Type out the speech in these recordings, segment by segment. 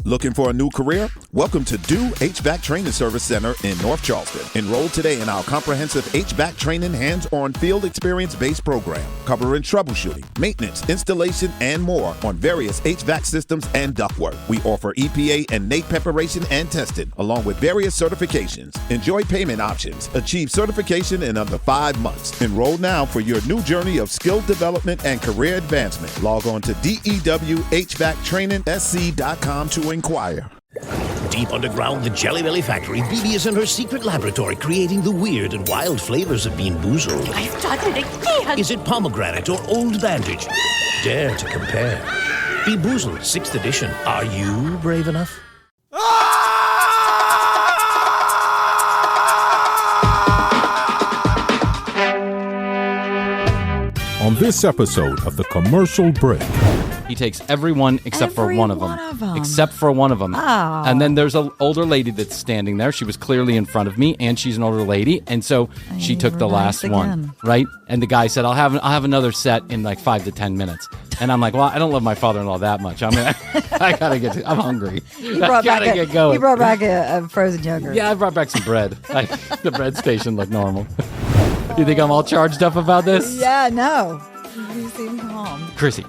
Looking for a new career? Welcome to Do HVAC Training Service Center in North Charleston. Enroll today in our comprehensive HVAC training hands-on field experience-based program, covering troubleshooting, maintenance, installation, and more on various HVAC systems and ductwork. We offer EPA and NAEP preparation and testing, along with various certifications. Enjoy payment options. Achieve certification in under 5 months. Enroll now for your new journey of skill development and career advancement. Log on to DEWHVACTrainingSC.com to inquire. Deep underground, the Jelly Belly factory, Bibi is in her secret laboratory creating the weird and wild flavors of Bean Boozled. I've done it again! Is it pomegranate or old bandage? Dare to compare. Bean Boozled, 6th edition. Are you brave enough? On this episode of The Commercial Break. He takes everyone except for one of them. Except for one of them. Oh. And then there's an older lady that's standing there. She was clearly in front of me, and she's an older lady. And so she took the last one, right? And the guy said, I'll have another set in like 5 to 10 minutes. And I'm like, well, I don't love my father-in-law that much. I mean, I gotta I'm hungry. I gotta get going. You brought back a frozen yogurt. Yeah, I brought back some bread. The bread station looked normal. You think I'm all charged up about this? Yeah, no. You seem calm. Krissy.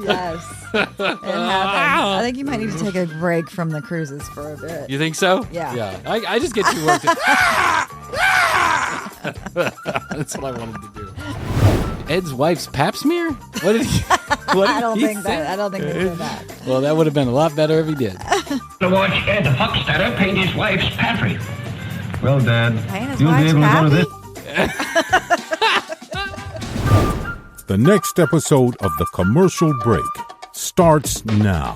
Yes. It happens. I think you might need to take a break from the cruises for a bit. You think so? Yeah. Yeah. I just get too worked. That's what I wanted to do. Ed's wife's pap smear? What did he? I don't think they did that. Well, that would have been a lot better if he did. To watch Ed Huckstetter paint his wife's Pappy. Well, Dad, you'll be able to go to this. The next episode of The Commercial Break starts now.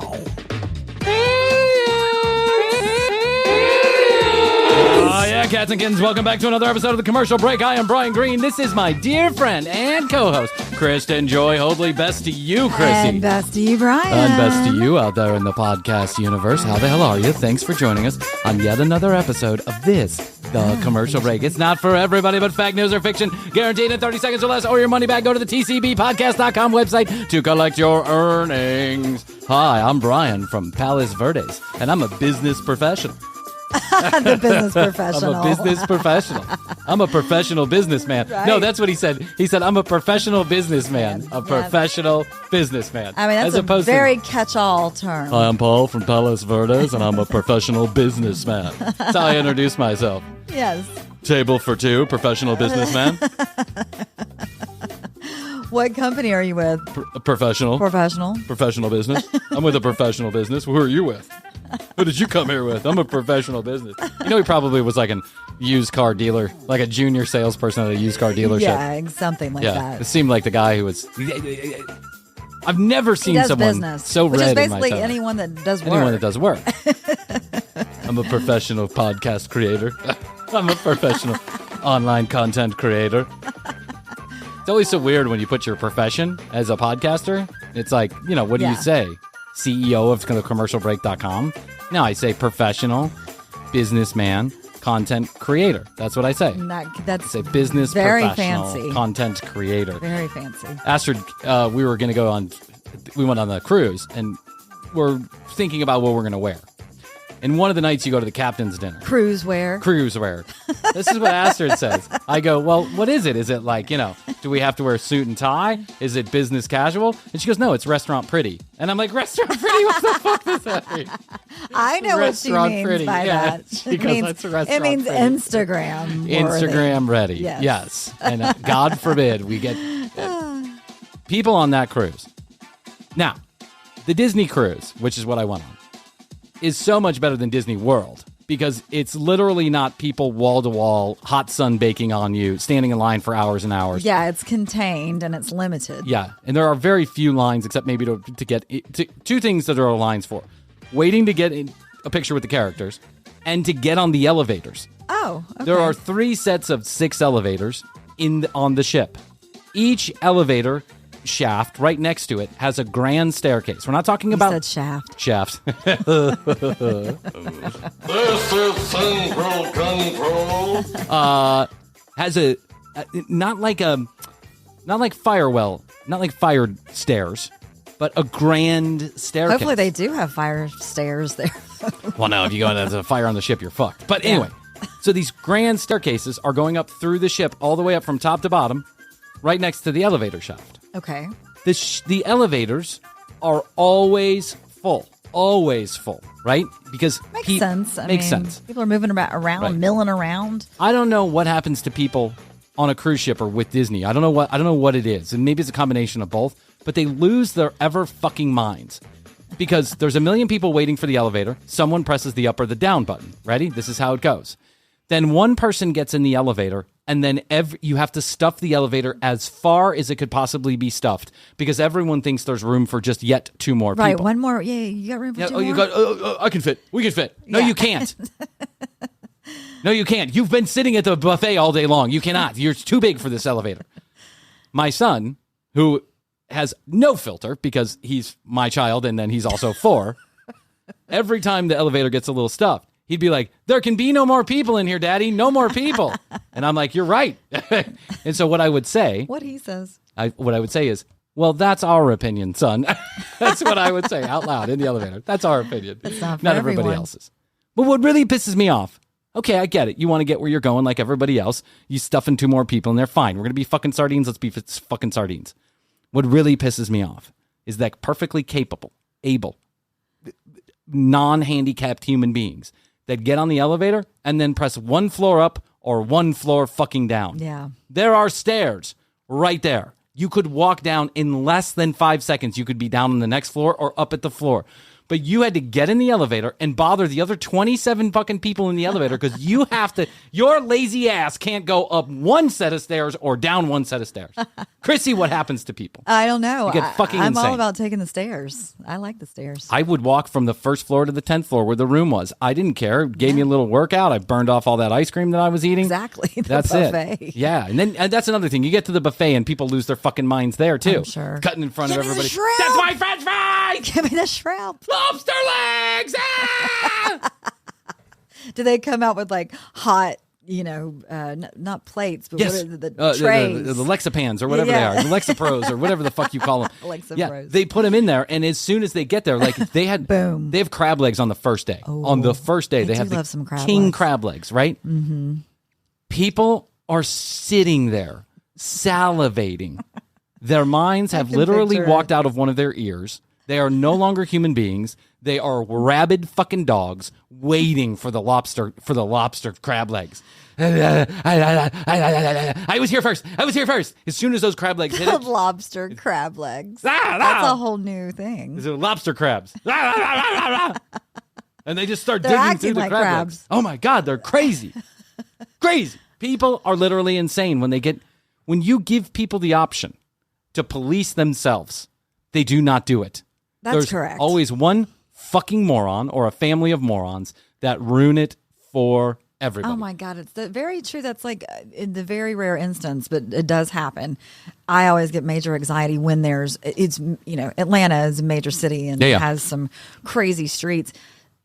Oh, yeah, cats and kittens, welcome back to another episode of The Commercial Break. I am Bryan Green. This is my dear friend and co-host, Kristen Joy Hoadley. Best to you, Krissy. And best to you, Bryan. And best to you out there in the podcast universe. How the hell are you? Thanks for joining us on yet another episode of The Commercial Break. It's not for everybody, but fact, news, or fiction. Guaranteed in 30 seconds or less, or your money back. Go to the TCBpodcast.com website to collect your earnings. Hi, I'm Bryan from Palos Verdes, and I'm a business professional. The business professional. I'm a business professional. I'm a professional businessman. Right. No, that's what he said. He said, I'm a professional businessman. A professional businessman. I mean, that's a very catch-all term. Hi, I'm Paul from Palos Verdes, and I'm a professional businessman. That's how I introduce myself. Yes. Table for two, professional businessman. What company are you with? Professional. Professional business. I'm with a professional business. Who are you with? Who did you come here with? I'm a professional business. You know, he probably was like a used car dealer, like a junior salesperson at a used car dealership. Yeah, something like that. It seemed like the guy who was... I've never seen someone business, so which red is basically in my time. anyone that does work. Anyone that does work. I'm a professional podcast creator. I'm a professional online content creator. It's always so weird when you put your profession as a podcaster. It's like, what do you say? CEO of commercialbreak.com. No, I say professional, businessman, content creator. That's what I say. That's a business very professional, fancy. Content creator. Very fancy. Astrid, we were going to go on, we went on the cruise, and we're thinking about what we're going to wear. And one of the nights you go to the captain's dinner. Cruise wear. This is what Astrid says. I go, well, what is it? Is it like, do we have to wear a suit and tie? Is it business casual? And she goes, no, it's restaurant pretty. And I'm like, restaurant pretty? What the fuck does that mean? I know restaurant what she means pretty. by that. It means pretty. Instagram worthy. Instagram ready. Yes. And God forbid we get people on that cruise. Now, the Disney cruise, which is what I went on, is so much better than Disney World because it's literally not people wall to wall, hot sun baking on you, standing in line for hours and hours. Yeah, it's contained and it's limited. Yeah, and there are very few lines except maybe to get two things that there are lines for: waiting to get a picture with the characters and to get on the elevators. Oh, okay. There are 3 sets of 6 elevators on the ship. Each elevator shaft right next to it has a grand staircase. We're not talking about... You said shaft. Shaft. This is Central Control. Has a... not like fire stairs. but a grand staircase. Hopefully they do have fire stairs there. Well, no, if you go into a fire on the ship, you're fucked. But anyway, so these grand staircases are going up through the ship all the way up from top to bottom, right next to the elevator shaft. Okay. The elevators are always full, right? Because Makes sense. Makes sense. People are moving around, Right. milling around. I don't know what happens to people on a cruise ship or with Disney. I don't know what it is, and maybe it's a combination of both. But they lose their ever fucking minds because there's a million people waiting for the elevator. Someone presses the up or the down button. Ready? This is how it goes. Then one person gets in the elevator, and then you have to stuff the elevator as far as it could possibly be stuffed because everyone thinks there's room for just yet 2 more people. Right, one more. Yeah, you got room for 2 more? You got. I can fit. We can fit. No, you can't. No, you can't. You've been sitting at the buffet all day long. You cannot. You're too big for this elevator. My son, who has no filter because he's my child and then he's also 4, every time the elevator gets a little stuffed, he'd be like, there can be no more people in here, Daddy. No more people. And I'm like, you're right. And so what I would say... What he says. What I would say is, well, that's our opinion, son. That's what I would say out loud in the elevator. That's our opinion. It's not for Not everybody everyone. else's. But what really pisses me off, okay, I get it. You want to get where you're going like everybody else. You stuff in 2 more people and they're fine. We're going to be fucking sardines. Let's be fucking sardines. What really pisses me off is that perfectly capable, able, non-handicapped human beings that get on the elevator and then press 1 floor up or 1 floor fucking down. Yeah. There are stairs right there. You could walk down in less than 5 seconds. You could be down on the next floor or up at the floor. But you had to get in the elevator and bother the other 27 fucking people in the elevator because you have to, your lazy ass can't go up 1 set of stairs or down 1 set of stairs. Krissy, what happens to people? I don't know. You get fucking I'm insane. all about taking the stairs. I like the stairs. I would walk from the 1st floor to the 10th floor where the room was. I didn't care. It gave me a little workout. I burned off all that ice cream that I was eating. Exactly. The That's buffet. it. Yeah. And that's another thing. You get to the buffet and people lose their fucking minds there too. I'm sure. Cutting in front Give of me the everybody. shrimp! That's my french fries! Give me the shrimp. Lobster legs! Ah! Do they come out with like hot, not plates, but Yes. what are the trays? The Lexapans or whatever Yeah. they are. The Lexapros or whatever the fuck you call them. Yeah, Lexapros. they put them in there, and as soon as they get there, like they had, Boom. They have crab legs on the first day. On the first day, I they do have the love some crab king legs. crab legs, right? Mm-hmm. People are sitting there salivating. Their minds have can literally picture walked it. out of one of their ears. They are no longer human beings. They are rabid fucking dogs waiting for the lobster crab legs. I was here first. As soon as those crab legs hit it, Lobster crab legs. Ah, That's ah. a whole new thing. these are lobster crabs. And they just start They're digging acting through the like crab crabs. legs. Oh my God, they're crazy. Crazy. People are literally insane when you give people the option to police themselves, they do not do it. That's There's correct. always one fucking moron or a family of morons that ruin it for everybody. Oh my God, it's very true. That's like in the very rare instance, but it does happen. I always get major anxiety when Atlanta is a major city and Yeah. has some crazy streets.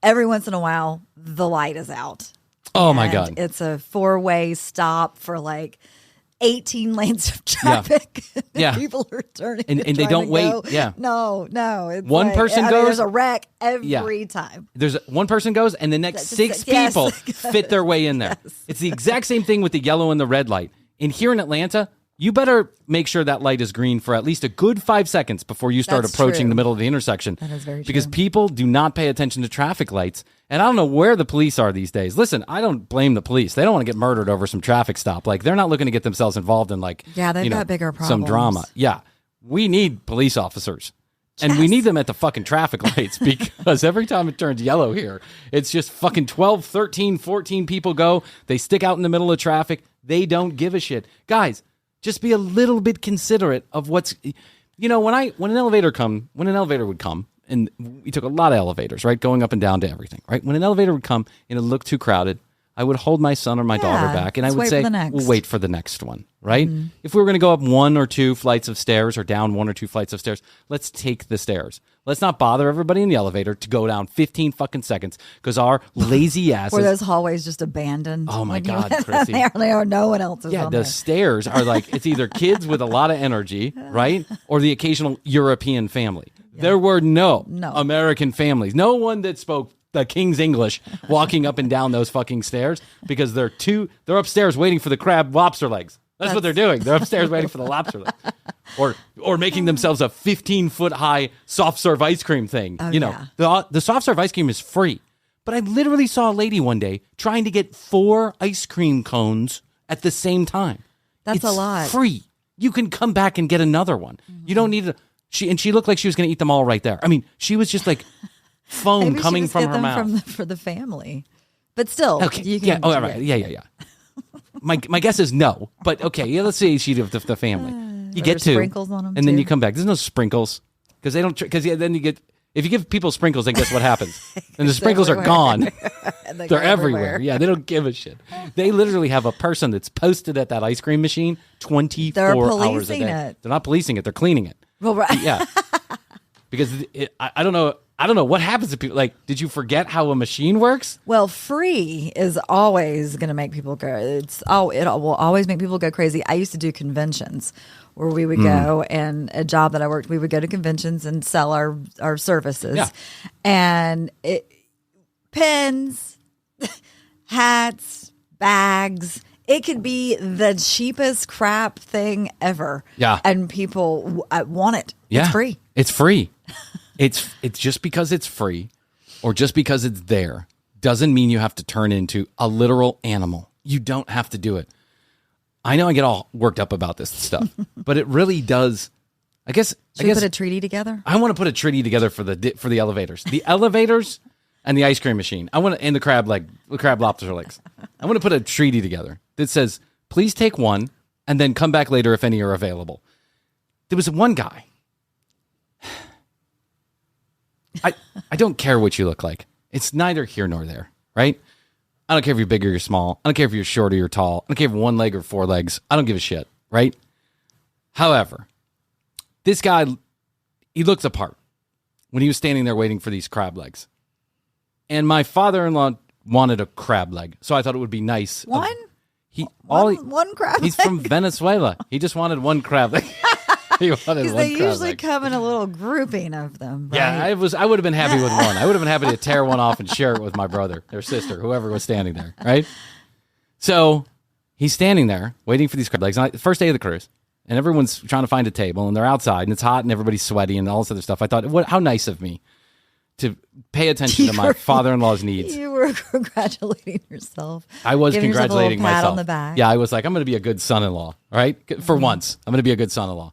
Every once in a while, the light is out. Oh my And God. it's a 4-way stop for like 18 lanes of traffic. Yeah. People are turning And they trying don't to wait. go. Yeah. No. It's One like, person I mean, goes- there's a wreck every time. There's one person goes, and the next That's- 6 yes. people fit their way in there. It's the exact same thing with the yellow and the red light. And here in Atlanta, you better make sure that light is green for at least a good 5 seconds before you start That's approaching true. the middle of the intersection. That is very Because true. people do not pay attention to traffic lights. And I don't know where the police are these days. Listen, I don't blame the police. They don't want to get murdered over some traffic stop. Like, they're not looking to get themselves involved in, like, Yeah, they've got bigger some drama. problems. Yeah. We need police officers. And we need them at the fucking traffic lights because every time it turns yellow here, it's just fucking 12, 13, 14 people go. They stick out in the middle of traffic. They don't give a shit. Guys, just be a little bit considerate of what's, when an elevator would come, and we took a lot of elevators, right? Going up and down to everything, right? When an elevator would come and it looked too crowded, I would hold my son or my daughter back and I let's would wait say, for the next. we'll wait for the next one, right? If we were going to go up 1 or 2 flights of stairs or down 1 or 2 flights of stairs, let's take the stairs. Let's not bother everybody in the elevator to go down 15 fucking seconds because our lazy asses. Were those hallways just abandoned? Oh, my when you God, went Krissy. there? No one else is Yeah, on the there. stairs are like, it's either kids with a lot of energy, right? Or the occasional European family. There were no No. American families. No one that spoke the King's English walking up and down those fucking stairs because they're upstairs waiting for the crab lobster legs. That's what they're doing. They're upstairs waiting for the lobster legs. Or making themselves a 15-foot high soft serve ice cream thing. Oh, the soft serve ice cream is free. But I literally saw a lady one day trying to get 4 ice cream cones at the same time. That's a lot. Free. You can come back and get another one. You don't need to. She looked like she was going to eat them all right there. I mean, she was just like foam Maybe coming she just from get her them mouth. for the family. But still, Okay. you can, Yeah. Oh, all right. Yeah. My guess is no. But okay. Yeah. Let's say she the family. You Are get there 2, sprinkles on them and then too? you come back. There's no sprinkles because they don't. Because then you get. If you give people sprinkles, then guess what happens? And the sprinkles are gone. They're everywhere. Yeah, they don't give a shit. They literally have a person that's posted at that ice cream machine 24 hours a day. It. They're not policing it. They're cleaning it. Well, right. Yeah. Because I don't know. I don't know what happens to people. Like, did you forget how a machine works? Well, free is always going to make people go. It will always make people go crazy. I used to do conventions where we would go, and a job that I worked, we would go to conventions and sell our services. Yeah. And pens, hats, bags. It could be the cheapest crap thing ever. Yeah. And people want it. Yeah. It's free. It's free. It's just because it's free or just because it's there doesn't mean you have to turn into a literal animal. You don't have to do it. I know I get all worked up about this stuff, but it really does. I guess Should we put a treaty together? I want to put a treaty together for the elevators. The elevators and the ice cream machine. And the crab lobster legs. I want to put a treaty together that says, please take one and then come back later if any are available. There was one guy. I don't care what you look like. It's neither here nor there, right? I don't care if you're big or you're small. I don't care if you're short or you're tall. I don't care if you have 1 leg or 4 legs. I don't give a shit, right? However, this guy, he looked apart when he was standing there waiting for these crab legs. And my father-in-law wanted a crab leg, so I thought it would be nice. One crab leg? He's from Venezuela. He just wanted 1 crab leg. He wanted 1 Because they crab usually leg. come in a little grouping of them. Right? Yeah, I would have been happy with 1. I would have been happy to tear one off and share it with my brother or sister, whoever was standing there, right? So he's standing there waiting for these crab legs. First day of the cruise, and everyone's trying to find a table, and they're outside, and it's hot, and everybody's sweaty, and all this other stuff. I thought, how nice of me to pay attention to my father-in-law's needs. You were congratulating yourself. I was Giving yourself a congratulating little pat myself. on the back. Yeah, I was like, I'm going to be a good son-in-law, right? For once, I'm going to be a good son-in-law,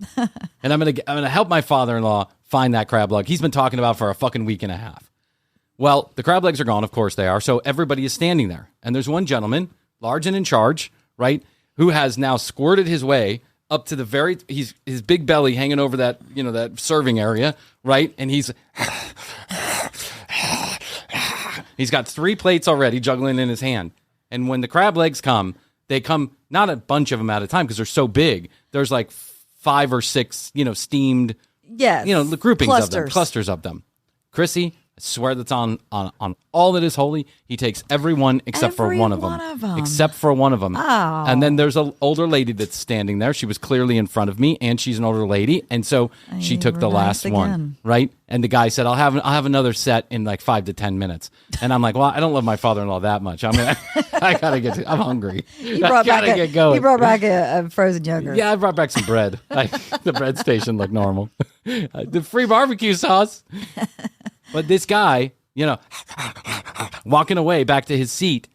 and I'm going to help my father-in-law find that crab leg he's been talking about for a fucking week and a half. Well, the crab legs are gone, of course they are. So everybody is standing there, and there's one gentleman, large and in charge, right, who has now squirted his way up to his big belly hanging over that that serving area, right, and he's got 3 plates already juggling in his hand. And when the crab legs come, they come not a bunch of them at a time because they're so big. There's like 5 or 6, steamed, Yes. groupings of them, clusters of them. Krissy, I swear that's on all that is holy. He takes every one except for one of them. Except for one of them. Oh. And then there's an older lady that's standing there. She was clearly in front of me, and she's an older lady. And so she took the last one, right? And the guy said, I'll have another set in like 5 to 10 minutes. And I'm like, well, I don't love my father-in-law that much. I gotta I'm hungry. I gotta get going. You brought back a frozen yogurt. Yeah, I brought back some bread. The bread station looked normal. The free barbecue sauce. But this guy, walking away back to his seat,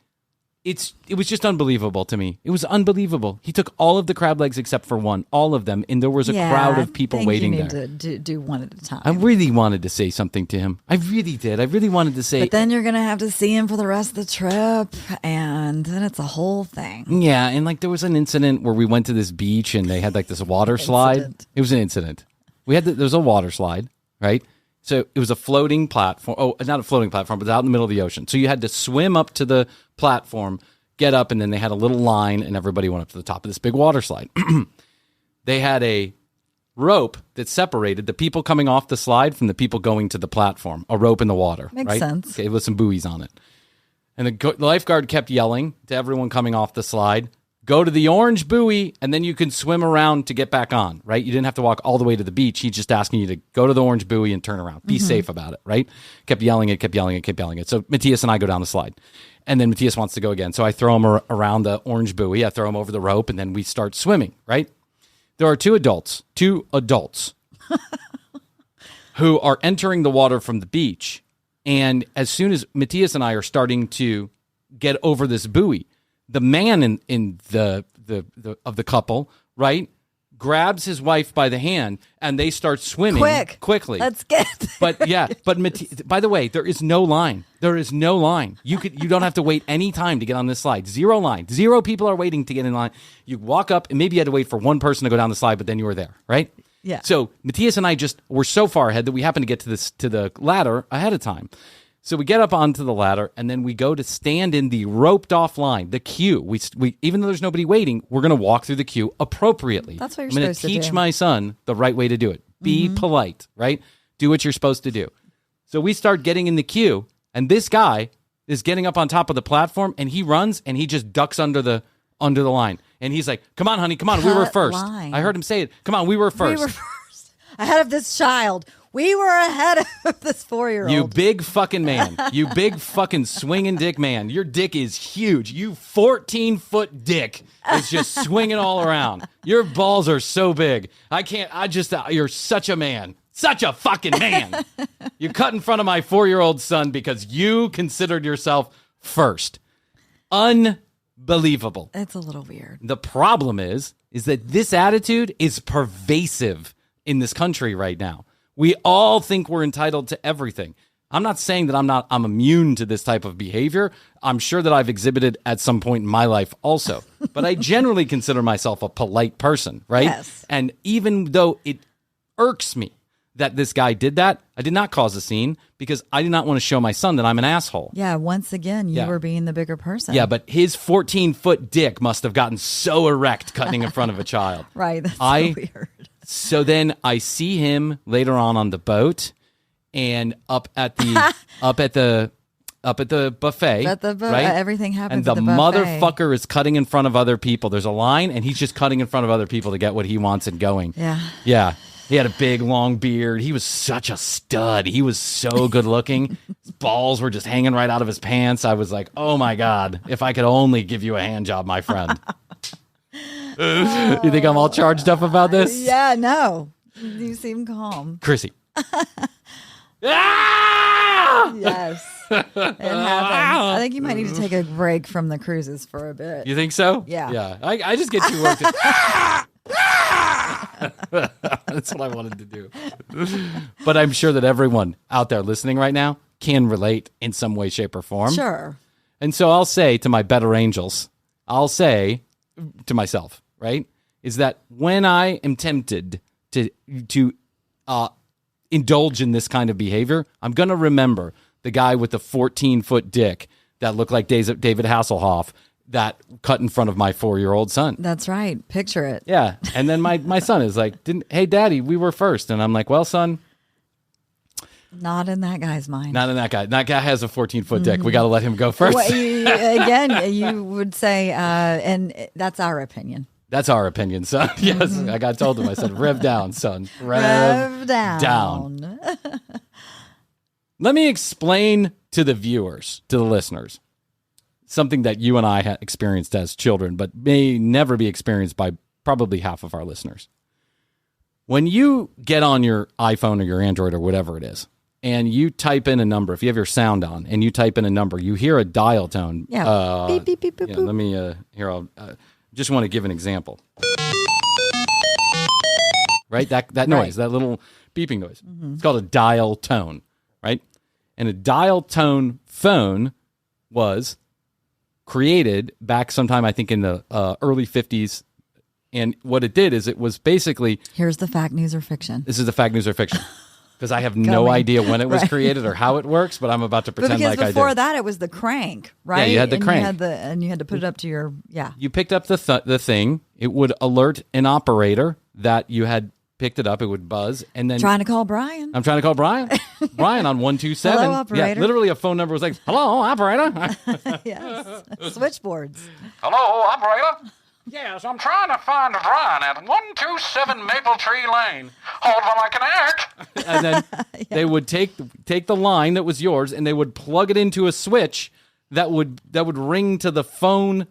it was just unbelievable to me. It was unbelievable. He took all of the crab legs except for one, all of them, and there was a crowd of people waiting there. You need to do one at a time. I really wanted to say something to him. I really did. I really wanted to say. But then you're going to have to see him for the rest of the trip, and then it's a whole thing. Yeah, and there was an incident where we went to this beach and they had this water slide. It was an incident. There was a water slide, right? So it was a floating platform. Oh, not a floating platform, but out in the middle of the ocean. So you had to swim up to the platform, get up, and then they had a little line, and everybody went up to the top of this big water slide. They had a rope that separated the people coming off the slide from the people going to the platform. A rope in the water. Makes sense. Okay, with some buoys on it. And the lifeguard kept yelling to everyone coming off the slide, go to the orange buoy, and then you can swim around to get back on, right? You didn't have to walk all the way to the beach. He's just asking you to go to the orange buoy and turn around. Be safe about it, right? Kept yelling it. So Matthias and I go down the slide. And then Matthias wants to go again. So I throw him around the orange buoy. I throw him over the rope, and then we start swimming, right? There are two adults who are entering the water from the beach. And as soon as Matthias and I are starting to get over this buoy, the man in the of the couple, right, grabs his wife by the hand and they start swimming quickly. Let's get. But by the way, there is no line. You don't have to wait any time to get on this slide. Zero line. Zero people are waiting to get in line. You walk up and maybe you had to wait for one person to go down the slide, but then you were there, right? Yeah. So Matthias and I were so far ahead that we happened to get to the ladder ahead of time. So we get up onto the ladder, and then we go to stand in the roped-off line, the queue. We even though there's nobody waiting, we're going to walk through the queue appropriately. That's what you're supposed to do. I'm going to teach my son the right way to do it. Be polite, right? Do what you're supposed to do. So we start getting in the queue, and this guy is getting up on top of the platform, and he runs, and he just ducks under the line. And he's like, come on, honey, come on. We were first. Line. I heard him say it. Come on, we were first. We were first. Ahead of this child. We were ahead of this 4-year-old. You big fucking man. You big fucking swinging dick man. Your dick is huge. You 14-foot dick is just swinging all around. Your balls are so big. You're such a man. Such a fucking man. You cut in front of my 4-year-old son because you considered yourself first. Unbelievable. It's a little weird. The problem is that this attitude is pervasive in this country right now. We all think we're entitled to everything. I'm not saying that I'm immune to this type of behavior. I'm sure that I've exhibited at some point in my life also. But I generally consider myself a polite person, right? Yes. And even though it irks me that this guy did that, I did not cause a scene because I did not want to show my son that I'm an asshole. Yeah, once again, you were being the bigger person. Yeah, but his 14-foot dick must have gotten so erect cutting in front of a child. Right, that's so weird. So then I see him later on the boat and up at the buffet. Right? Everything happens and at the buffet. And the motherfucker is cutting in front of other people. There's a line and he's just cutting in front of other people to get what he wants and going. Yeah. Yeah. He had a big long beard. He was such a stud. He was so good looking. His balls were just hanging right out of his pants. I was like, oh my God, if I could only give you a hand job, my friend. You think I'm all charged up about this? Yeah, no. You seem calm. Krissy. Yes. It happens. I think you might need to take a break from the cruises for a bit. You think so? Yeah. Yeah. I just get too worked. That's what I wanted to do. But I'm sure that everyone out there listening right now can relate in some way, shape, or form. Sure. And so I'll say to my better angels, I'll say to myself, right, is that when I am tempted to indulge in this kind of behavior, I'm going to remember the guy with the 14-foot dick that looked like David Hasselhoff that cut in front of my 4-year-old son. That's right. Picture it. Yeah. And then my son is like, hey, Daddy, we were first. And I'm like, well, son. Not in that guy's mind. Not in that guy. That guy has a 14-foot dick. We got to let him go first. Well, again, you would say, and that's our opinion. That's our opinion, son. Yes, I got told him. I said, rev down, son. Rev down. Let me explain to the viewers, to the listeners, something that you and I had experienced as children, but may never be experienced by probably half of our listeners. When you get on your iPhone or your Android or whatever it is, and you type in a number, if you have your sound on, and you type in a number, you hear a dial tone. Yeah. Beep, beep, beep, beep, yeah, boop. let me, here, I'll just want to give an example. Right? That noise, that little beeping noise. Mm-hmm. It's called a dial tone, right? And a dial tone phone was created back sometime, I think, in the early 50s. And what it did is it was basically... Here's the fact, news, or fiction. This is the fact, news, or fiction. Because I have no idea when it was created or how it works, but I'm about to pretend like I do. Because before that, it was the crank, right? Yeah, you had the crank. You had to put it up to your, You picked up the thing. It would alert an operator that you had picked it up. It would buzz. And then... Trying to call Bryan. I'm trying to call Bryan. Bryan on 127. Hello, operator. Yeah, literally a phone number was like, hello, operator. Yes. Switchboards. Hello, operator. Yes, I'm trying to find Bryan at 127 Maple Tree Lane. Hold while I connect. And then they would take the line that was yours and they would plug it into a switch that would ring to the phone,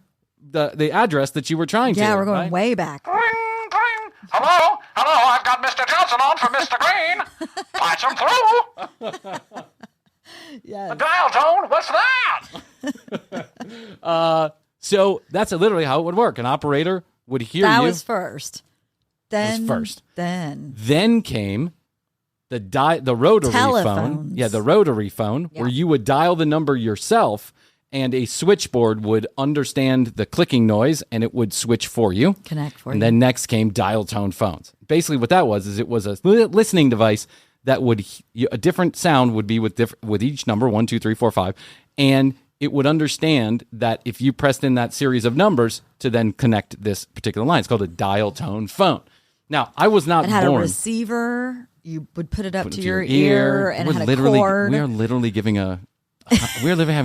the address that you were trying to. Yeah, we're going right? way back. Ring, ring. Hello? Hello, I've got Mr. Johnson on for Mr. Green. Patch him through. Yes. A dial tone? What's that? So that's literally how it would work. An operator would hear That you. was first. Then Then came the rotary Telephones. phone. Yeah, the rotary phone, where you would dial the number yourself, and a switchboard would understand the clicking noise, and it would switch for you. Connect for you. And then next came dial tone phones. Basically, what that was is it was a listening device that would a different sound would be with each number 1, 2, 3, 4, 5, and it would understand that if you pressed in that series of numbers to then connect this particular line. It's called a dial tone phone. Now, I was not it had born. a receiver. You would put it up to your ear, and we're it had literally, a cord. We are literally having a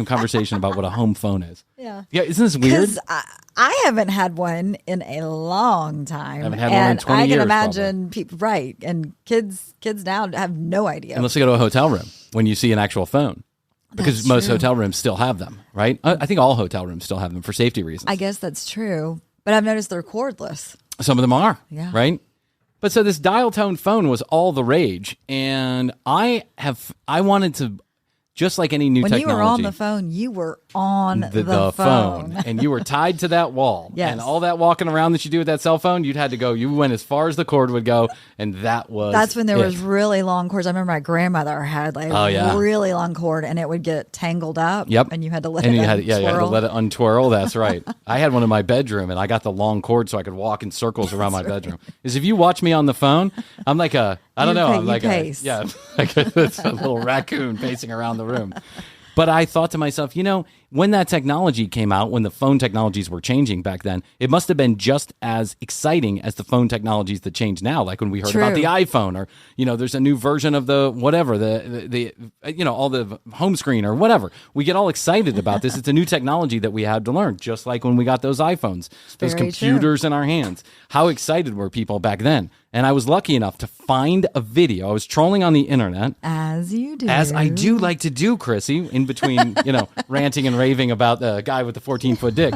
conversation about what a home phone is. Yeah. Yeah, isn't this weird? Because I haven't had one in a long time. I haven't had one in 20 I years, can imagine people, right? And kids now have no idea. Unless you go to a hotel room when you see an actual phone. Because That's most true. hotel rooms still have them, right? I think all hotel rooms still have them for safety reasons. I guess that's true, but I've noticed they're cordless. Some of them are, Yeah. right? But so this dial tone phone was all the rage, and I wanted to, just like any new When technology. you were on the phone, you were on the phone. And you were tied to that wall. Yes. And all that walking around that you do with that cell phone, you went as far as the cord would go, and that's when there it. was really long cords. I remember my grandmother had really long cord, and it would get tangled up. Yep. And you had to let and it you had to let it untwirl. That's right. I had one in my bedroom, and I got the long cord so I could walk in circles around my bedroom. Is if you watch me on the phone, I'm like a pace. like a little raccoon pacing around the room. But I thought to myself, when that technology came out, when the phone technologies were changing back then, it must have been just as exciting as the phone technologies that change now. Like when we heard about the iPhone, or there's a new version of the whatever, the all the home screen or whatever. We get all excited about this. It's a new technology that we had to learn, just like when we got those iPhones, those Very computers in our hands. How excited were people back then? And I was lucky enough to find a video. I was trolling on the internet. As you do. As I do like to do, Krissy, in between, ranting and raving about the guy with the 14-foot dick.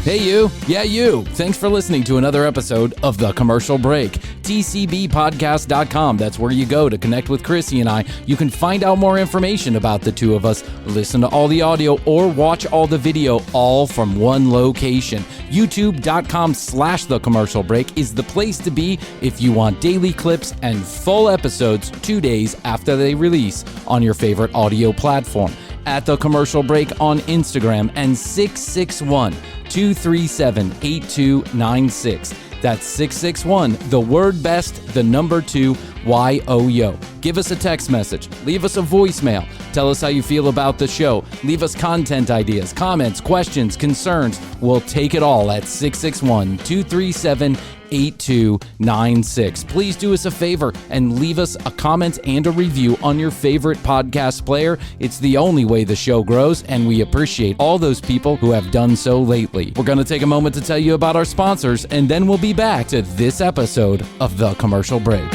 Hey, you. Yeah, you. Thanks for listening to another episode of The Commercial Break. TCBpodcast.com. That's where you go to connect with Krissy and I. You can find out more information about the two of us, listen to all the audio, or watch all the video, all from one location. YouTube.com/The Commercial Break is the place to be if you want daily clips and full episodes 2 days after they release on your favorite audio platform. At The Commercial Break on Instagram, and 661-237-8296. That's 661, the word best, the number 2, YOYO. Give us a text message. Leave us a voicemail. Tell us how you feel about the show. Leave us content ideas, comments, questions, concerns. We'll take it all at 661-237-8296. Please do us a favor and leave us a comment and a review on your favorite podcast player. It's the only way the show grows, and we appreciate all those people who have done so lately. We're going to take a moment to tell you about our sponsors, and then we'll be back to this episode of The Commercial Break.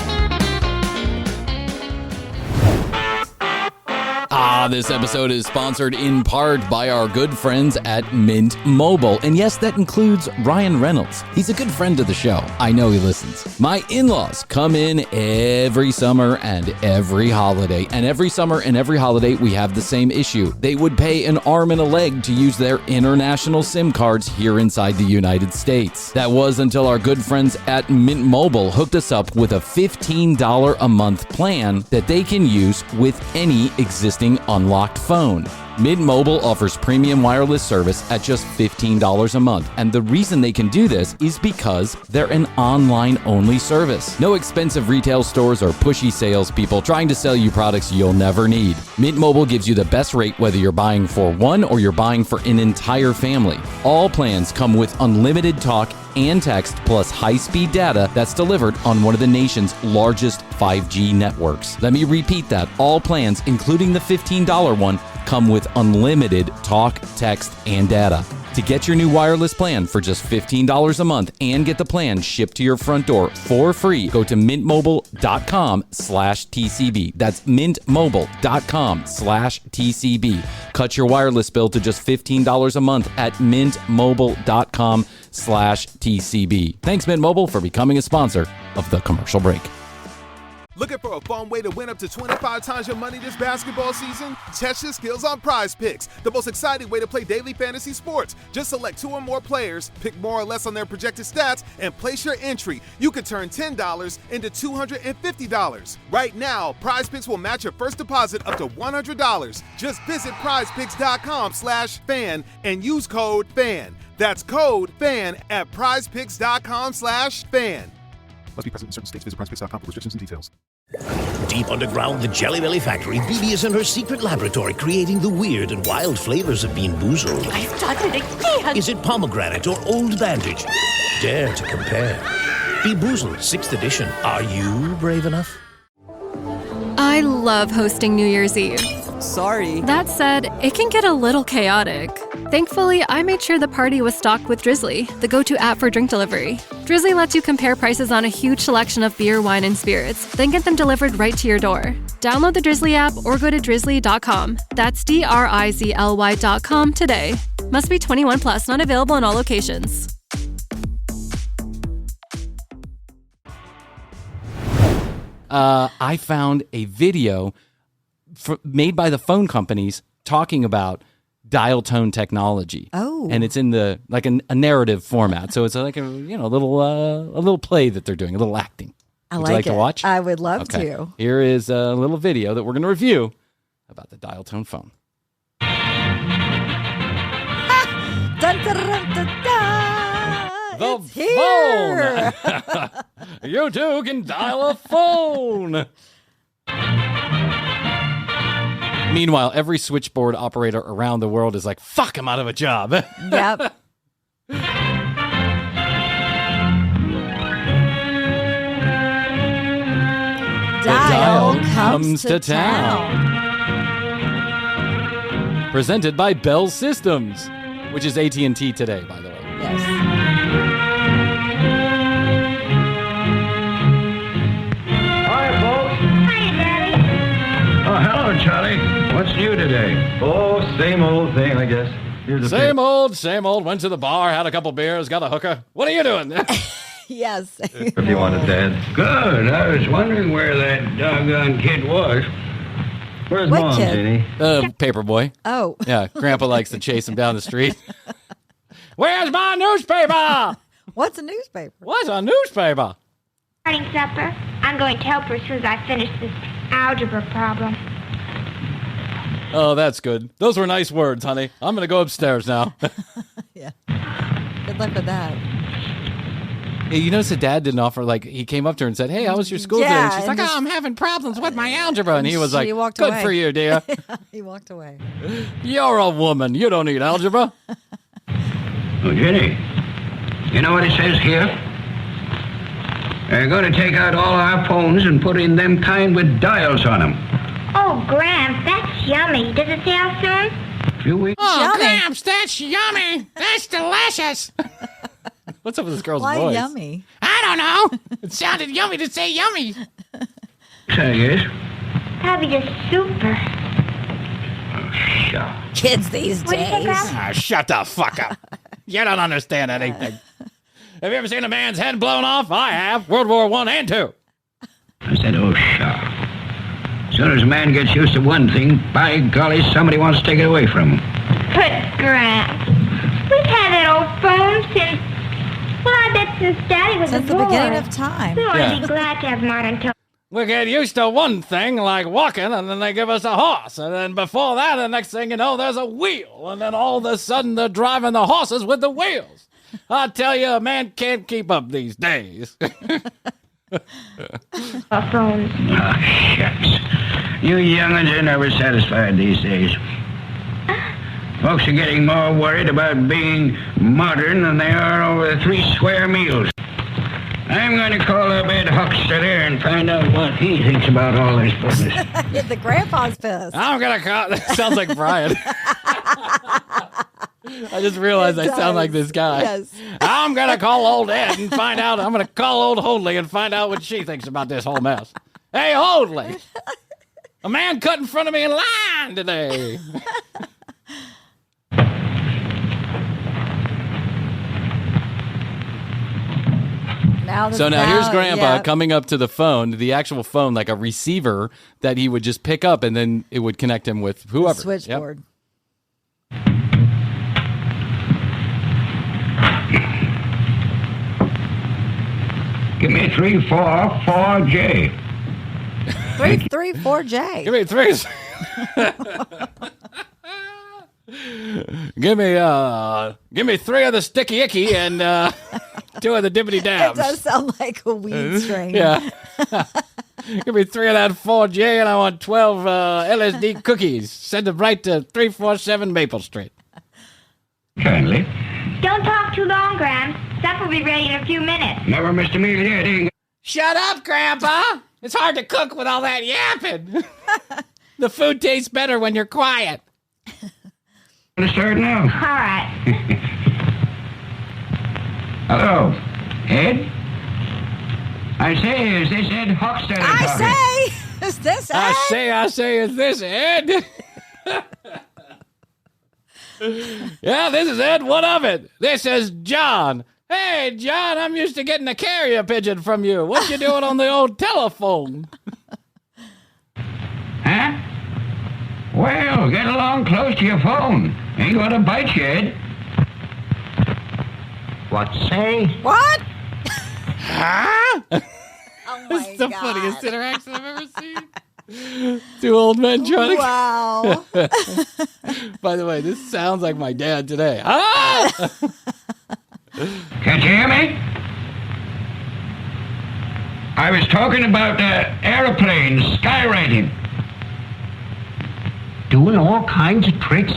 This episode is sponsored in part by our good friends at Mint Mobile. And yes, that includes Ryan Reynolds. He's a good friend of the show. I know he listens. My in-laws come in every summer and every holiday. And every summer and every holiday, we have the same issue. They would pay an arm and a leg to use their international SIM cards here inside the United States. That was until our good friends at Mint Mobile hooked us up with a $15 a month plan that they can use with any existing unlocked phone. Mint Mobile offers premium wireless service at just $15 a month, and the reason they can do this is because they're an online-only service. No expensive retail stores or pushy salespeople trying to sell you products you'll never need. Mint Mobile gives you the best rate whether you're buying for one or you're buying for an entire family. All plans come with unlimited talk and text plus high-speed data that's delivered on one of the nation's largest 5G networks. Let me repeat that. All plans, including the $15 one, come with unlimited talk, text, and data. To get your new wireless plan for just $15 a month and get the plan shipped to your front door for free, go to mintmobile.com/TCB. That's mintmobile.com/TCB. Cut your wireless bill to just $15 a month at mintmobile.com/TCB. Thanks, Mint Mobile, for becoming a sponsor of The Commercial Break. Looking for a fun way to win up to 25 times your money this basketball season? Test your skills on Prize Picks, the most exciting way to play daily fantasy sports. Just select 2 or more players, pick more or less on their projected stats, and place your entry. You can turn $10 into $250. Right now, Prize Picks will match your first deposit up to $100. Just visit prizepicks.com/fan and use code FAN. That's code FAN at prizepicks.com/fan. Must be present in certain states. Visit prizepicks.com for restrictions and details. Deep underground the Jelly Belly factory, Bibi is in her secret laboratory creating the weird and wild flavors of Bean Boozled. I've done it again! Is it pomegranate or old bandage? Dare to compare. Bean Boozled, 6th edition. Are you brave enough? I love hosting New Year's Eve. Sorry. That said, it can get a little chaotic. Thankfully, I made sure the party was stocked with Drizzly, the go-to app for drink delivery. Drizzly lets you compare prices on a huge selection of beer, wine, and spirits, then get them delivered right to your door. Download the Drizzly app or go to drizzly.com. That's DRIZLY.com today. Must be 21 plus, not available in all locations. I found a video made by the phone companies talking about dial tone technology. Oh, and it's in the like a narrative format, so it's like a little play that they're doing, a little acting. Would you like it. to watch? I would love to. Here is a little video that we're going to review about the dial tone phone. Dun, dun, dun, dun, dun. The It's here. phone. You too can dial a phone. Meanwhile, every switchboard operator around the world is like, fuck, I'm out of a job. Yep. Dial comes to town. Presented by Bell Systems, which is AT&T today, by the way. Yes. Hi, folks. Hiya, Daddy. Oh, hello, Charlie. What's new today? Oh, same old thing, I guess. Here's a Same old. Went to the bar, had a couple beers, got a hooker. What are you doing? Yes. if you want to dance. Good. I was wondering where that doggone kid was. Where's What Mom, kid? Jeannie? Paperboy. Oh. Yeah, Grandpa likes to chase him down the street. Where's my newspaper? What's a newspaper? What's a newspaper? Starting supper. I'm going to help her as soon as I finish this algebra problem. Oh, that's good. Those were nice words, honey. I'm going to go upstairs now. Yeah. Good luck with that. Hey, you notice the dad didn't offer, like, he came up to her and said, hey, how was your school today? And she's like, I'm having problems with my algebra. And he was like, walked good away. for you, dear. He walked away. You're a woman. You don't need algebra. Oh, Jenny, you know what it says here? They're going to take out all our phones and put in them kind with dials on them. Oh, Gramps, that's yummy. Does it say how soon? A few weeks. Oh, Yummy. Gramps, that's yummy. That's delicious. What's up with this girl's Why voice? yummy? I don't know. It sounded yummy to say yummy. I guess. That'd be just super. Sure. Kids these What do you think, days. Gramps? Shut the fuck up. You don't understand anything. Have you ever seen a man's head blown off? I have. World War I and II. I said, oh, sure. As soon as a man gets used to one thing, by golly, somebody wants to take it away from him. But, Gramps, we've had that old phone since, well, I bet since Daddy was Since a the boy. beginning of time. We ought Yeah. to be glad to have modern television. We get used to one thing, like walking, and then they give us a horse. And then before that, the next thing you know, there's a wheel. And then all of a sudden, they're driving the horses with the wheels. I tell you, a man can't keep up these days. Phones. Oh, shucks. You young'uns are never satisfied these days. Folks are getting more worried about being modern than they are over 3 square meals. I'm going to call up Ed Huckster there and find out what he thinks about all this business. The grandpa's pissed. I'm going to call... That sounds like Bryan. I just realized I sound like this guy. Yes. I'm going to call old Ed and find out. I'm going to call old Hoadley and find out what she thinks about this whole mess. Hey, Hoadley. A man cut in front of me in line today. Now here's Grandpa coming up to the phone, the actual phone, like a receiver that he would just pick up, and then it would connect him with whoever. The switchboard. Yep. Give me 344J. 334J. Give me three. Give me 3 of the sticky icky and 2 of the dibbity dabs. It does sound like a weed strain. Yeah. Give me 3 of that 4J and I want 12 LSD cookies. Send them right to 347 Maple Street. Kindly. Don't talk too long, Gramps. Supper will be ready in a few minutes. Never missed a meal yet, ain't. Shut up, Grandpa. It's hard to cook with all that yapping. The food tastes better when you're quiet. Gonna start now. All right. Hello, Ed? I say, is this Ed Hochstetter talking? I say, is this Ed? I say, is this Ed? Yeah, this is Ed. What of it? This is John. Hey, John, I'm used to getting a carrier pigeon from you. What you doing on the old telephone? Huh? Well, get along close to your phone. Ain't gonna bite you, Ed. What say? What? Huh? Oh my It's the God. funniest interaction I've ever seen. 2 old men trying to... Wow. By the way, this sounds like my dad today. Ah! Can't you hear me? I was talking about airplanes skywriting. Doing all kinds of tricks?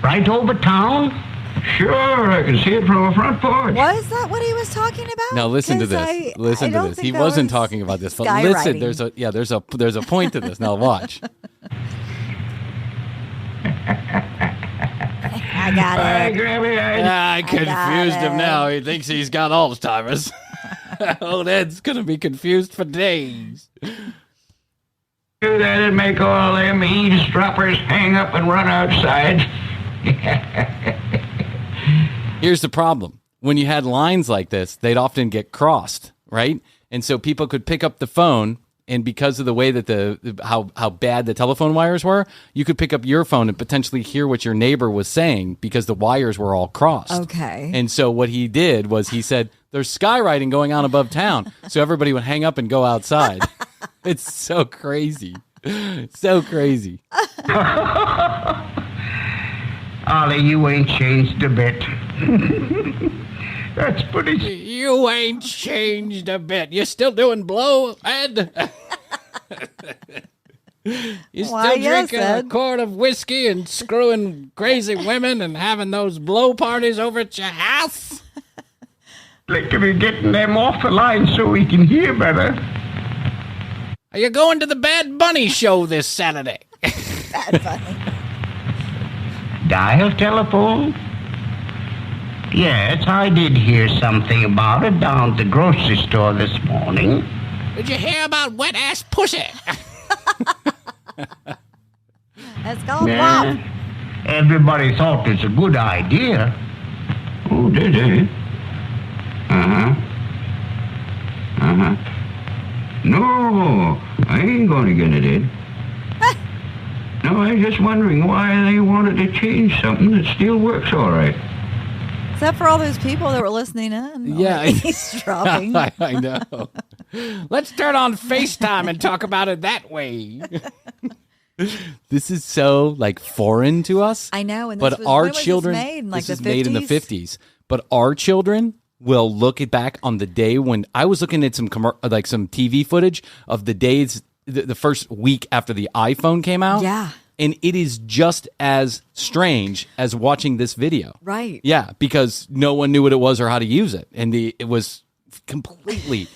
Right over town? Sure, I can see it from a front porch. Was that what he was talking about? Now listen to 'Cause this. Listen I to don't this. think He that wasn't was talking about this. But skywriting. listen, there's a point to this. Now watch. I got it. I confused him now. He thinks he's got Alzheimer's. Old Ed's gonna be confused for days. Do that and make all them eavesdroppers hang up and run outside. Here's the problem. When you had lines like this, they'd often get crossed, right? And so people could pick up the phone, and because of the way that how bad the telephone wires were, you could pick up your phone and potentially hear what your neighbor was saying because the wires were all crossed. Okay. And so what he did was he said, there's skywriting going on above town. So everybody would hang up and go outside. It's so crazy. So crazy. Ollie, you ain't changed a bit. That's pretty... You ain't changed a bit. You still doing blow, Ed? You still Why, yes, drinking Ed. a quart of whiskey and screwing crazy women and having those blow parties over at your house? Like to be getting them off the line so we can hear better. Are you going to the Bad Bunny show this Saturday? Bad Bunny. Dial telephone? Yes, I did hear something about it down at the grocery store this morning. Did you hear about wet ass pussy? Let's go, Yeah. Pop. Everybody thought it was a good idea. Oh, did they? No, I ain't gonna get it in. No, I was just wondering why they wanted to change something that still works all right. Except for all those people that were listening in. Yeah. Eavesdropping. I know. Let's turn on FaceTime and talk about it that way. This is so like foreign to us. I know. And but this our when was this children, made? In, like this the is made in the 50s? 50s. But our children will look back on the day when I was looking at some some TV footage of the days, the first week after the iPhone came out. Yeah. And it is just as strange as watching this video. Right. Yeah, because no one knew what it was or how to use it. And it was completely,